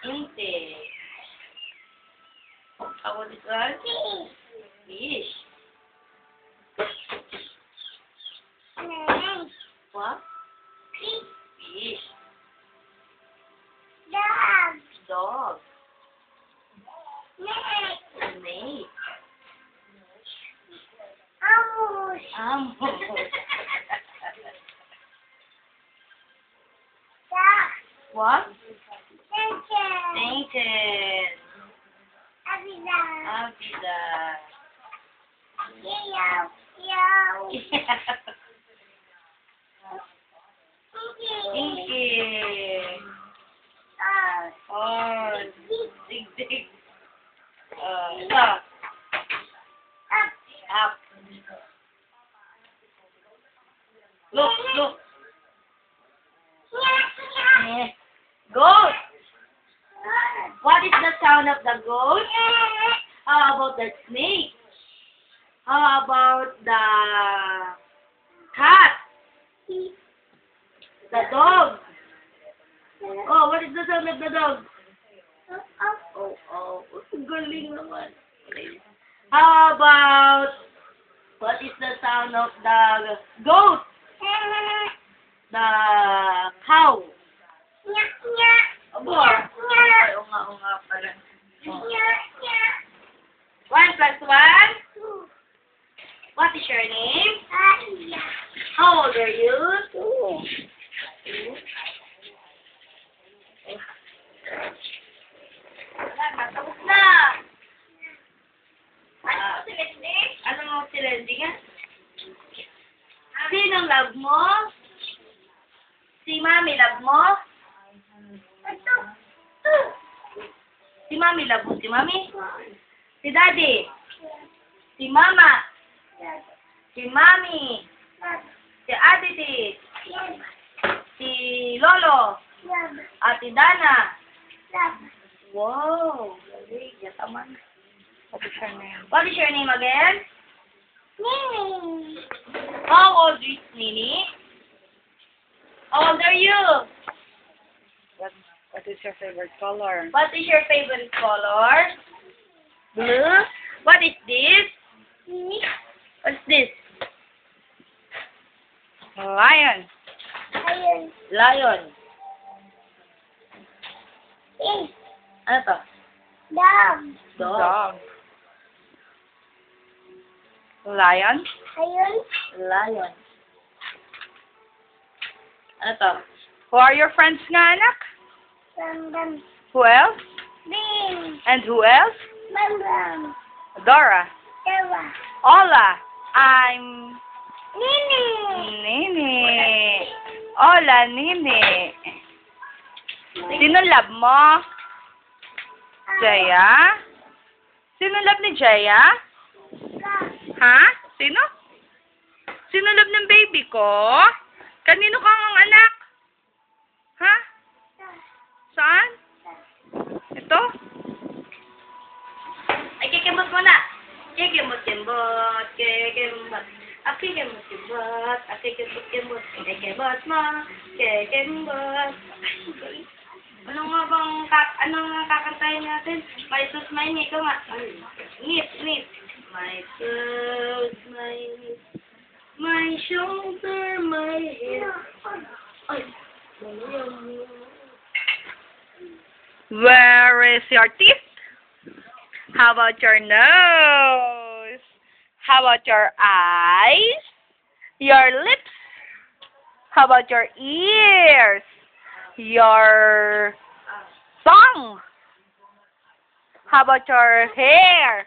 Inte. How about this one? Fish. What? Fish. Dog. Snake. What? Painted. Abida. Pinky. Horse. Dig. Ito. Up. Look. Goat. What is the sound of the goat? How about the snake? How about the cat? The dog? Oh, what is the sound of the dog? Oh, galing naman. How about, what is the sound of the goat? The cow? Abo. Oo nga pala. 1+1? What is your name? How old are you? 2. Matapos na. Ano mo si Lindy nga? Sinong love mo? Si Mami love mo? Si Mami love mo si Mami? Si Daddy? Si Mama? Si Mami? Si Aditi? Si Lolo? Ate Dana? Wow! Galing. Yataman. What is your name? What is your name again? Nini. How old is Nini? How old are you? What is your favorite color? What is your favorite color? Blue. What is this? What's this? Lion. Lion. Ano to? Dog. Dog. Lion. Lion. Ano to? Who are your friends nga, anak? Who else? And who else? Dora. Ola. I'm Nini. Hola, Nini. Sino love mo? Jaya? Sino love ni Jaya? Ha? Sino? Sino love ng baby ko? Kanino kang ang anak? Ha? Saan? Ito? Ay, kikimot mo na. Kikimot. Kikimot. Kikimot mo. Kikimot. Ano nga kakantahin natin? My sus, my knee. Ikaw nga. Knit. My sus, my knee. My shoulder, my head. Ay. Where is your teeth? How about your nose? How about your eyes? Your lips? How about your ears? Your tongue? How about your hair?